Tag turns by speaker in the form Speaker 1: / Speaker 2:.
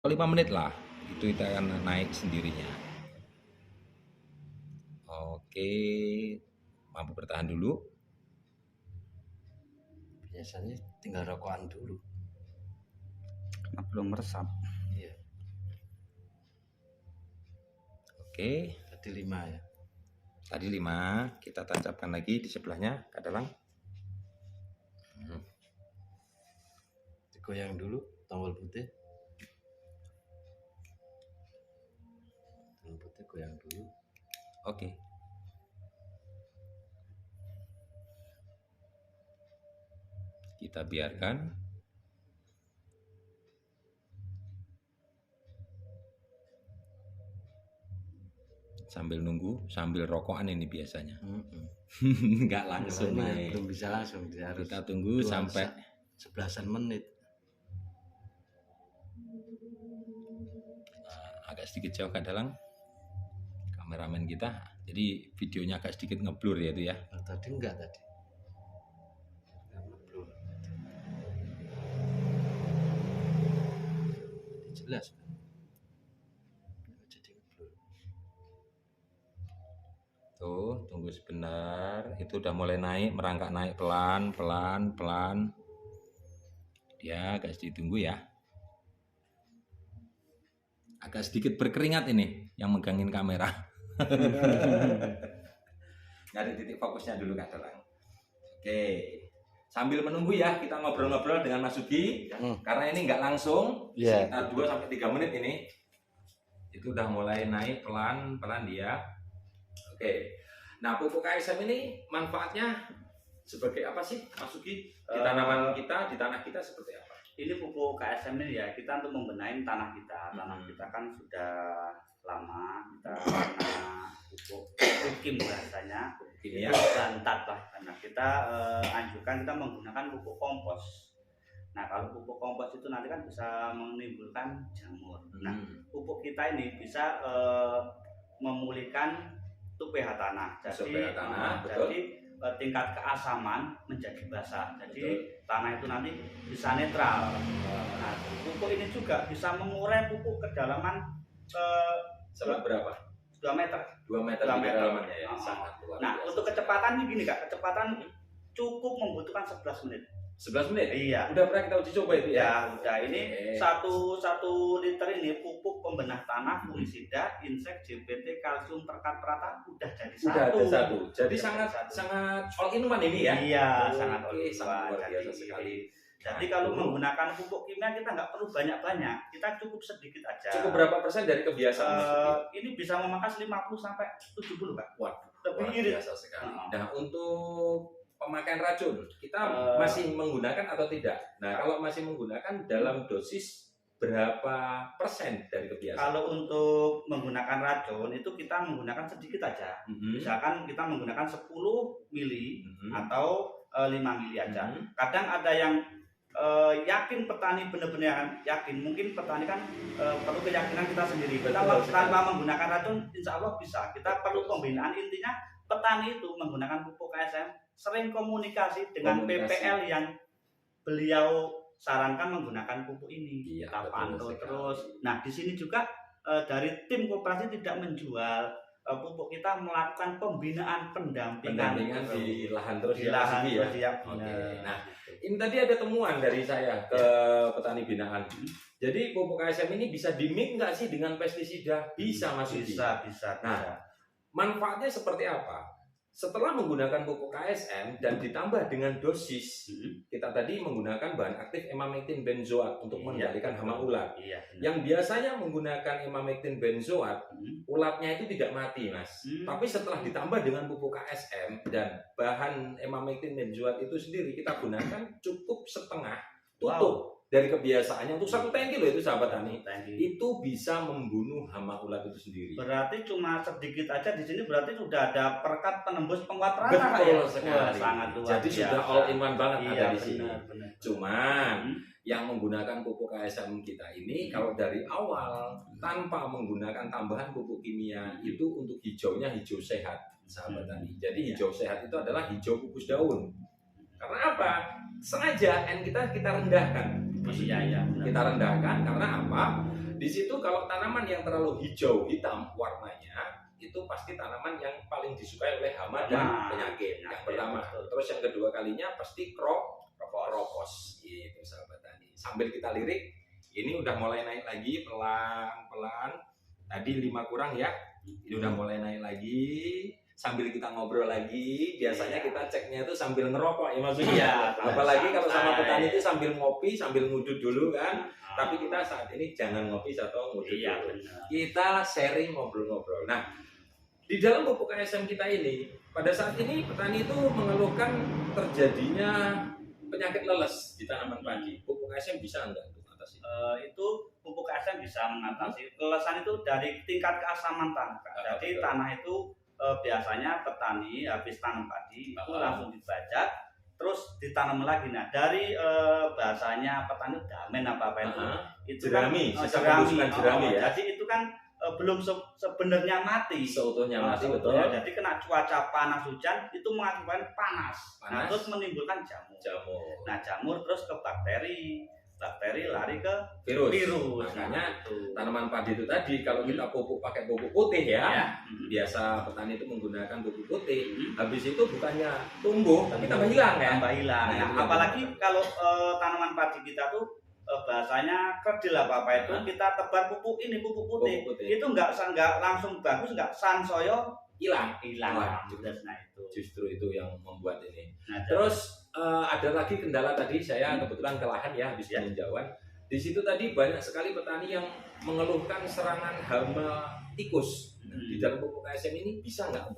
Speaker 1: 5 menit lah, itu kita akan naik sendirinya. Oke, mampu bertahan dulu.
Speaker 2: Biasanya tinggal rokokan dulu.
Speaker 3: Belum meresap.
Speaker 2: Iya.
Speaker 1: Oke,
Speaker 2: Tadi 5 ya.
Speaker 1: tadi 5, kita tancapkan lagi di sebelahnya, Kak Dalang.
Speaker 2: Digoyang dulu tombol putih. Tombol putih goyang dulu.
Speaker 1: Oke. Kita biarkan. Sambil nunggu, sambil rokokan ini biasanya. Nggak langsung
Speaker 2: Ini
Speaker 1: naik.
Speaker 2: belum bisa langsung, dia harus
Speaker 1: Kita tunggu sampai
Speaker 2: 11-an menit.
Speaker 1: agak sedikit jauh Kak Dalang, kameramen kita. Jadi videonya agak sedikit ngeblur ya itu ya.
Speaker 2: Nah, tadi enggak tadi. Belum. Jelas. Jadi belum.
Speaker 1: Tuh, tunggu sebentar. Itu udah mulai naik, merangkak naik pelan, pelan, pelan. Ya, agak sedikit tunggu ya. Agak sedikit berkeringat ini yang megangin kamera. Nyari titik fokusnya dulu Kak Dalang. Oke. Sambil menunggu ya, kita ngobrol-ngobrol dengan Mas Sugi. Karena ini nggak langsung,
Speaker 2: Iya.
Speaker 1: sekitar 2-3 menit ini. Itu udah mulai naik pelan-pelan dia. Oke. Nah, pupuk KSM ini manfaatnya sebagai apa sih, Mas Sugi? Di tanaman kita, di tanah kita seperti apa?
Speaker 3: Ini pupuk KSM ini ya, kita untuk membenahi tanah kita. Tanah kita kan sudah lama kita kena pupuk kim bahasanya,
Speaker 1: Kimia.
Speaker 3: bantat lah. Karena kita anjurkan kita menggunakan pupuk kompos. Nah, kalau pupuk kompos itu nanti kan bisa menimbulkan jamur. Nah, pupuk kita ini bisa memulihkan tuh pH tanah. Jadi,
Speaker 1: pH tanah, betul.
Speaker 3: jadi tingkat keasaman menjadi basah. Jadi
Speaker 1: Betul.
Speaker 3: tanah itu nanti bisa netral. Nah, pupuk ini juga bisa mengurai pupuk kedalaman
Speaker 1: Sampai berapa?
Speaker 3: 2 meter.
Speaker 1: 2 meter
Speaker 3: 2
Speaker 1: di
Speaker 3: meter.
Speaker 1: kedalamannya ya.
Speaker 3: Oh.
Speaker 1: Sangat luar
Speaker 3: Nah,
Speaker 1: biasa
Speaker 3: untuk
Speaker 1: sekali.
Speaker 3: kecepatan ini gini Kak, kecepatan cukup membutuhkan 11 menit.
Speaker 1: 11 menit?
Speaker 3: Iya.
Speaker 1: Udah pernah kita uji coba itu ya?
Speaker 3: Ya, udah ini
Speaker 1: Oke.
Speaker 3: satu liter ini pupuk pembenah tanah, fungisida, insek, JPT, kalsium, perkat perata udah jadi
Speaker 1: Udah
Speaker 3: satu.
Speaker 1: ada satu. Jadi
Speaker 3: Udah
Speaker 1: sangat
Speaker 3: satu.
Speaker 1: sangat all in one ini ya?
Speaker 3: Iya,
Speaker 1: Oke,
Speaker 3: sangat
Speaker 1: sangat luar
Speaker 3: Jadi,
Speaker 1: biasa sekali.
Speaker 3: Jadi
Speaker 1: Nah,
Speaker 3: kalau
Speaker 1: itu
Speaker 3: menggunakan pupuk kimia kita nggak perlu banyak-banyak, kita cukup sedikit aja.
Speaker 1: cukup berapa persen dari kebiasaan Mas Sugi?
Speaker 3: Ini bisa memangkas 50 sampai 70 Pak.
Speaker 1: Waduh,
Speaker 3: Lebih
Speaker 1: luar
Speaker 3: irit.
Speaker 1: biasa sekali.
Speaker 3: Oh.
Speaker 1: Nah, untuk pemakaian racun, kita masih menggunakan atau tidak? Nah, kalau masih menggunakan dalam dosis berapa persen dari kebiasaan?
Speaker 3: Kalau untuk menggunakan racun itu kita menggunakan sedikit aja. Misalkan kita menggunakan 10 mili atau 5 mili aja. Kadang ada yang yakin, petani benar-benar yakin. Mungkin petani kan perlu keyakinan kita sendiri. Kita
Speaker 1: Betul
Speaker 3: tanpa menggunakan racun insya Allah bisa. Kita perlu pembinaan. Intinya petani itu menggunakan pupuk KSM sering komunikasi dengan PPL yang beliau sarankan menggunakan pupuk ini.
Speaker 1: Iya,
Speaker 3: Kita
Speaker 1: betul
Speaker 3: pantau
Speaker 1: sekali.
Speaker 3: terus. Nah, di sini juga dari tim koperasi tidak menjual pupuk, kita melakukan pembinaan pendampingan
Speaker 1: di lahan terus
Speaker 3: di
Speaker 1: ya,
Speaker 3: lahan
Speaker 1: Mas Sugi ya?
Speaker 3: terus ya.
Speaker 1: Oke.
Speaker 3: benar.
Speaker 1: Nah, ini tadi ada temuan dari saya ke petani binaan. Jadi pupuk KSM ini bisa di-mix nggak sih dengan pestisida? Bisa, Mas Sugi?
Speaker 3: Bisa.
Speaker 1: Nah, manfaatnya seperti apa? Setelah menggunakan pupuk KSM dan ditambah dengan dosis, kita tadi menggunakan bahan aktif emamectin benzoat untuk mengendalikan hama ulat.
Speaker 3: Iya, benar.
Speaker 1: Yang biasanya menggunakan emamectin benzoat, ulatnya itu tidak mati, Mas. Tapi setelah ditambah dengan pupuk KSM dan bahan emamectin benzoat itu sendiri kita gunakan cukup setengah tutup dari kebiasaannya untuk 1 tangki loh itu sahabat tani. Itu bisa membunuh hama ulat itu sendiri.
Speaker 3: Berarti cuma sedikit aja di sini, berarti sudah ada perkat penembus penguat rata.
Speaker 1: Betul
Speaker 3: ya?
Speaker 1: sekali.
Speaker 3: Sangat luar
Speaker 1: Jadi
Speaker 3: biasa.
Speaker 1: sudah all in one banget
Speaker 3: Iya,
Speaker 1: ada di sini.
Speaker 3: benar.
Speaker 1: Cuman yang menggunakan pupuk KSM kita ini kalau dari awal tanpa menggunakan tambahan pupuk kimia itu untuk hijaunya hijau sehat, sahabat tani. Jadi hijau sehat itu adalah hijau kukus daun. Karena apa? Sengaja N kita rendahkan.
Speaker 3: Iya, benar.
Speaker 1: Kita rendahkan karena apa? Di situ kalau tanaman yang terlalu hijau hitam warnanya itu pasti tanaman yang paling disukai oleh hama dan penyakit. Yang pertama. Terus yang kedua kalinya pasti kropos. Itu sahabat tani. Sambil kita lirik, ini udah mulai naik lagi pelan-pelan. Tadi 5 kurang ya. Ini udah mulai naik lagi. Sambil kita ngobrol lagi, biasanya kita ceknya itu sambil ngerokok ya maksudnya. Apalagi kalau sama petani itu sambil ngopi, sambil ngudut dulu kan. Tapi kita saat ini jangan ngopi atau ngudut dulu. Kita sharing ngobrol-ngobrol. Nah, di dalam pupuk KSM kita ini, pada saat ini petani itu mengeluhkan terjadinya penyakit leles di tanaman padi. Pupuk KSM bisa enggak untuk mengatasi?
Speaker 3: Itu pupuk KSM bisa mengatasi kelelesan itu dari tingkat keasaman tanah. Jadi tanah itu biasanya petani habis tanam padi itu langsung dibajak terus ditanam lagi. Nah dari bahasanya petani damen apa itu
Speaker 1: jerami,
Speaker 3: jerami
Speaker 1: ya.
Speaker 3: Jadi itu kan belum sebenarnya mati,
Speaker 1: seutuhnya mati, betul.
Speaker 3: Jadi kena cuaca panas hujan itu mengakibatkan panas. Nah, terus menimbulkan jamur. Nah jamur terus ke bakteri lari ke virus.
Speaker 1: Makanya tanaman padi itu tadi kalau kita pupuk pakai pupuk putih ya. Biasa petani itu menggunakan pupuk putih. Habis itu bukannya tumbuh tapi tambah hilang ya.
Speaker 3: Nah, apalagi kalau tanaman padi kita tuh bahasanya kerdil apa itu kita tebar pupuk putih. Itu nggak langsung bagus, nggak sansoyo hilang.
Speaker 1: Nah, itu justru itu yang membuat ini. Terus ada lagi kendala tadi, saya kebetulan ke lahan ya habis peninjauan. Di situ tadi banyak sekali petani yang mengeluhkan serangan hama tikus. Di dalam pupuk KSM ini bisa nggak